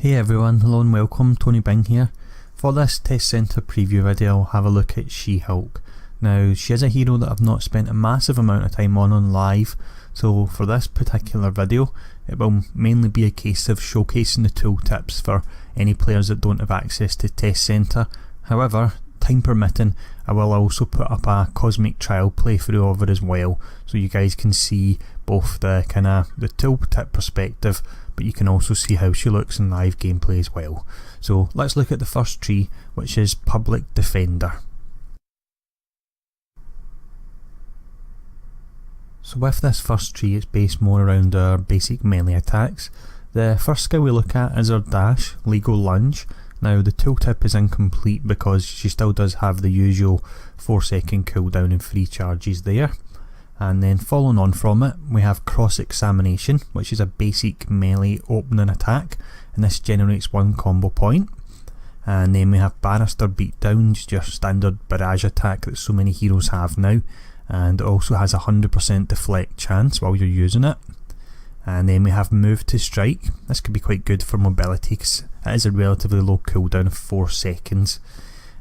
Hey everyone, hello and welcome, Tony Bing here. For this test centre preview video I'll have a look at She-Hulk. Now she is a hero that I've not spent a massive amount of time on live, so for this particular video it will mainly be a case of showcasing the tooltips for any players that don't have access to test centre. However, time permitting, I will also put up a cosmic trial playthrough of it as well, so you guys can see both the the tooltip perspective, but you can also see how she looks in live gameplay as well. So let's look at the first tree, which is Public Defender. So with this first tree it's based more around our basic melee attacks. The first skill we look at is our dash, Lego Lunge. Now the tooltip is incomplete because she still does have the usual 4-second cooldown and 3 charges there. And then following on from it we have Cross Examination, which is a basic melee opening attack, and this generates 1 combo point. And then we have Barrister Beatdown, just your standard barrage attack that so many heroes have now, and it also has a 100% deflect chance while you're using it. And then we have Move to Strike. This could be quite good for mobility because it is a relatively low cooldown of 4 seconds.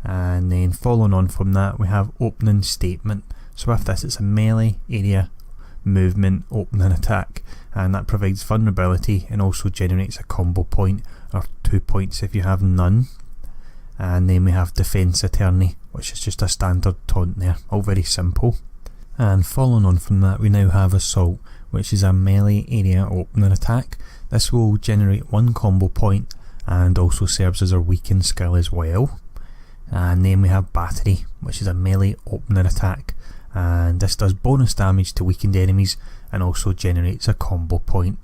And then following on from that we have Opening Statement. So with this it's a melee area movement opening attack, and that provides vulnerability and also generates a combo point or 2 points if you have none. And then we have Defense Attorney, which is just a standard taunt there, all very simple. And following on from that we now have Assault, which is a melee area opening attack. This will generate 1 combo point and also serves as our weakened skill as well. And then we have Battery, which is a melee opening attack, and this does bonus damage to weakened enemies and also generates a combo point.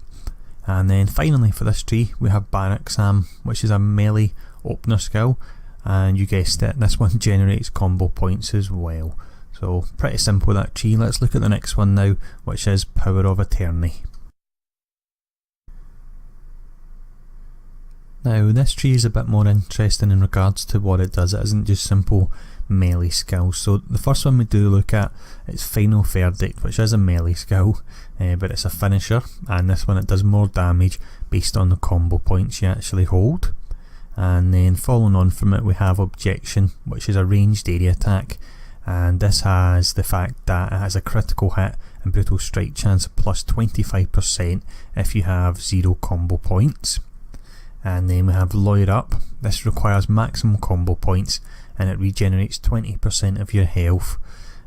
And then finally for this tree we have Bar Exam, which is a melee opener skill, and you guessed it, this one generates combo points as well. So pretty simple that tree. Let's look at the next one now, which is Power of Attorney. Now this tree is a bit more interesting in regards to what it does. It isn't just simple melee skills. So the first one we do look at is Final Verdict, which is a melee skill, but it's a finisher, and this one it does more damage based on the combo points you actually hold. And then following on from it we have Objection, which is a ranged area attack, and this has the fact that it has a critical hit and brutal strike chance of plus 25% if you have 0 combo points. And then we have Lawyer Up. This requires maximum combo points and it regenerates 20% of your health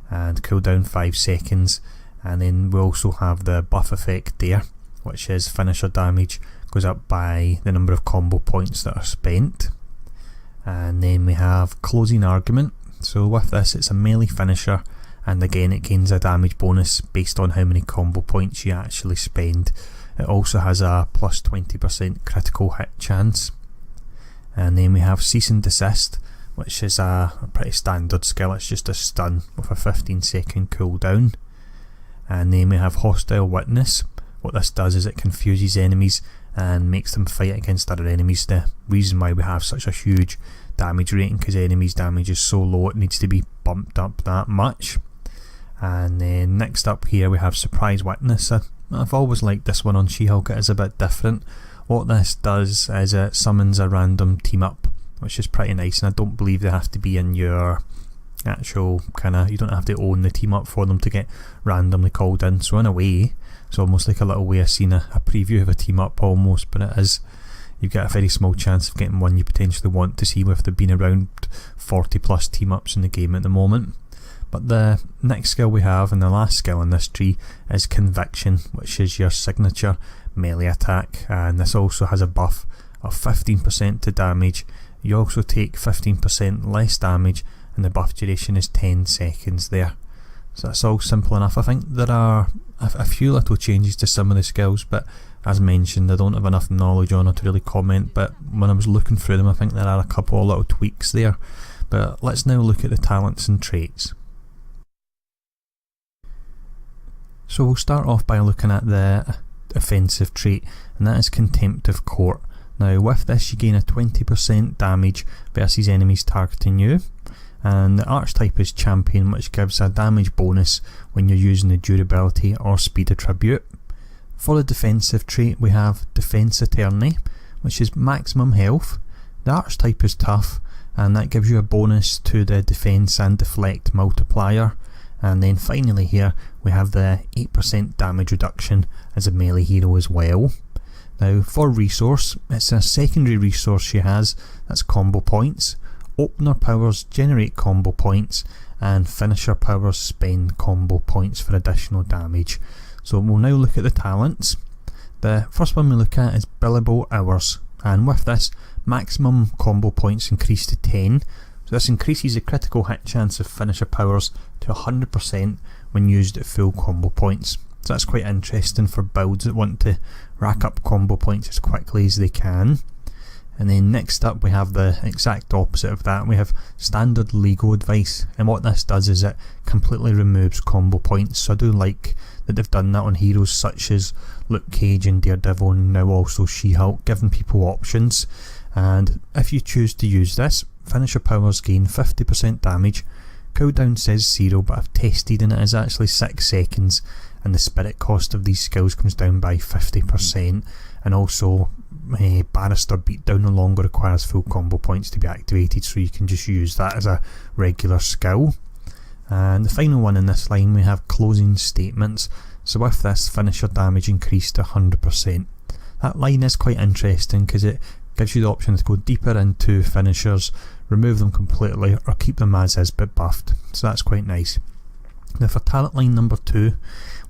and cooldown 5 seconds. And then we also have the buff effect there, which is finisher damage goes up by the number of combo points that are spent. And then we have Closing Argument. So with this it's a melee finisher, and again it gains a damage bonus based on how many combo points you actually spend. It also has a plus 20% critical hit chance. And then we have Cease and Desist, which is a pretty standard skill. It's just a stun with a 15-second cooldown. And then we have Hostile Witness. What this does is it confuses enemies and makes them fight against other enemies. The reason why we have such a huge damage rating because enemies' damage is so low it needs to be bumped up that much. And then next up here we have Surprise Witness. I've always liked this one on She-Hulk. It is a bit different. What this does is it summons a random team up, which is pretty nice, and I don't believe they have to be in your actual you don't have to own the team up for them to get randomly called in. So in a way it's almost like a little way of seeing a preview of a team up almost, but it is, you've got a very small chance of getting one you potentially want to see with there being around 40 plus team ups in the game at the moment. But the next skill we have, and the last skill in this tree, is Conviction, which is your signature melee attack, and this also has a buff of 15% to damage. You also take 15% less damage, and the buff duration is 10 seconds there. So that's all simple enough. I think there are a few little changes to some of the skills, but as mentioned I don't have enough knowledge on it to really comment, but when I was looking through them I think there are a couple of little tweaks there. But let's now look at the talents and traits. So we'll start off by looking at the offensive trait, and that is Contempt of Court. Now with this you gain a 20% damage versus enemies targeting you, and the archetype is Champion, which gives a damage bonus when you're using the durability or speed attribute. For the defensive trait we have Defense Attorney, which is maximum health. The archetype is tough, and that gives you a bonus to the defense and deflect multiplier. And then finally here we have the 8% damage reduction as a melee hero as well. Now for resource, it's a secondary resource she has, that's combo points. Opener powers generate combo points, and finisher powers spend combo points for additional damage. So we'll now look at the talents. The first one we look at is billable hours, and with this, maximum combo points increase to 10. So this increases the critical hit chance of finisher powers to 100% when used at full combo points. So that's quite interesting for builds that want to rack up combo points as quickly as they can. And then next up we have the exact opposite of that. We have standard legal advice, and what this does is it completely removes combo points. So I do like that they've done that on heroes such as Luke Cage and Daredevil, and now also She-Hulk, giving people options. And if you choose to use this, finisher powers gain 50% damage. Cooldown says 0, but I've tested and it is actually 6 seconds, and the spirit cost of these skills comes down by 50%. And also Barrister Beatdown no longer requires full combo points to be activated, so you can just use that as a regular skill. And the final one in this line we have closing statements. So with this, finisher damage increased to 100%. That line is quite interesting because it gives you the option to go deeper into finishers, remove them completely, or keep them as is but buffed. So that's quite nice. Now for talent line number 2,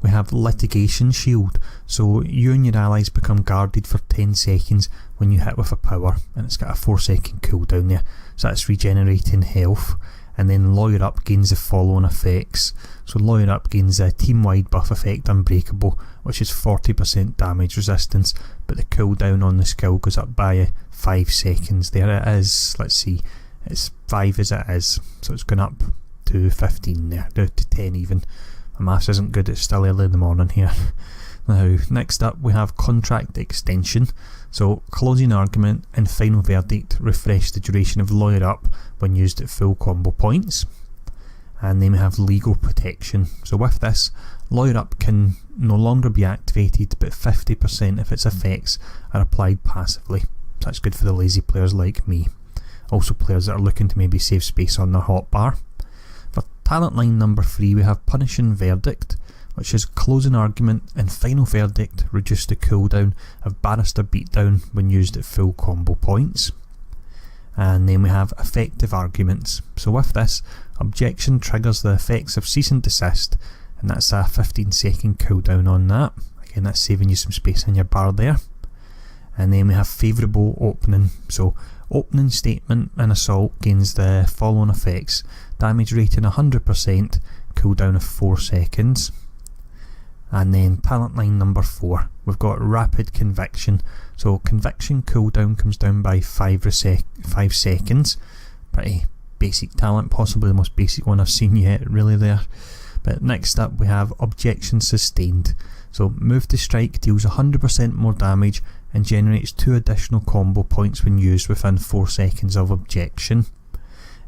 we have Litigation Shield. So you and your allies become guarded for 10 seconds when you hit with a power, and it's got a 4-second cooldown there, so that's regenerating health. And then Lawyer Up gains the following effects. So Lawyer Up gains a team-wide buff effect Unbreakable, which is 40% damage resistance, but the cooldown on the skill goes up by 5 seconds. There it is, let's see, it's 5 as it is, so it's gone up to 15 there, down to 10 even. My maths isn't good, it's still early in the morning here. Now next up we have Contract Extension. So Closing Argument and Final Verdict refresh the duration of Lawyer Up when used at full combo points. And then we have Legal Protection. So with this, Lawyer Up can no longer be activated, but 50% of its effects are applied passively. So that's good for the lazy players like me. Also players that are looking to maybe save space on their hotbar. For talent line number 3 we have Punishing Verdict, which is Closing Argument and Final Verdict reduce the cooldown of Barrister Beatdown when used at full combo points. And then we have Effective Arguments. So with this, Objection triggers the effects of Cease and Desist, and that's a 15-second cooldown on that. Again, that's saving you some space in your bar there. And then we have Favourable Opening. So Opening Statement and Assault gains the following effects: damage rating 100%, cooldown of 4 seconds. And then talent line number 4, we've got Rapid Conviction. So Conviction cooldown comes down by 5 seconds. Pretty basic talent, possibly the most basic one I've seen yet really there. But next up we have Objection Sustained. So Move to Strike deals 100% more damage and generates 2 additional combo points when used within 4 seconds of objection.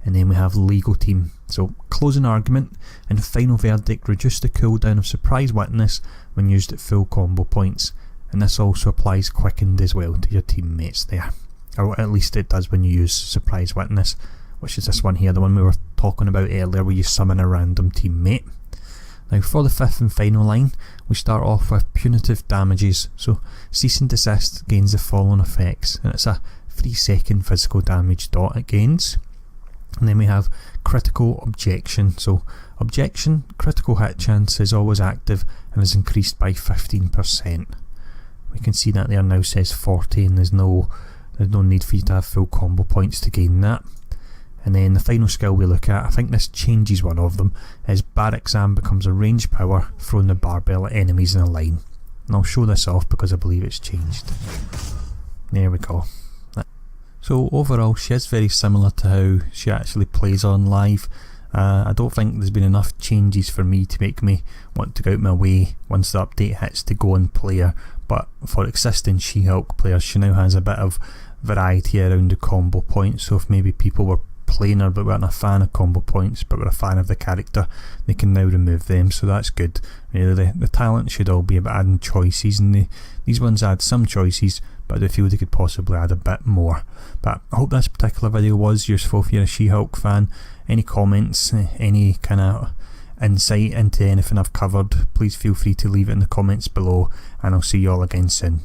And then we have Legal Team. So Closing Argument and Final Verdict reduce the cooldown of Surprise Witness when used at full combo points, and this also applies Quickened as well to your teammates there, or at least it does when you use Surprise Witness, which is this one here, the one we were talking about earlier where you summon a random teammate. Now for the 5th and final line, we start off with Punitive Damages. So Cease and Desist gains the following effects, and it's a 3-second physical damage dot it gains. And then we have Critical Objection. So Objection, critical hit chance is always active and is increased by 15%. We can see that there now says 40, and there's no need for you to have full combo points to gain that. And then the final skill we look at, I think this changes one of them, is Bar Exam becomes a ranged power, throwing the barbell at enemies in a line. And I'll show this off because I believe it's changed. There we go. So overall she is very similar to how she actually plays on live. I don't think there's been enough changes for me to make me want to go out my way once the update hits to go and play her, but for existing She-Hulk players she now has a bit of variety around the combo points. So if maybe people were playing her but weren't a fan of combo points but were a fan of the character, they can now remove them, so that's good. Really, the talent should all be about adding choices, and these ones add some choices but I do feel they could possibly add a bit more. But I hope this particular video was useful if you're a She-Hulk fan. Any comments, any kind of insight into anything I've covered, please feel free to leave it in the comments below, and I'll see you all again soon.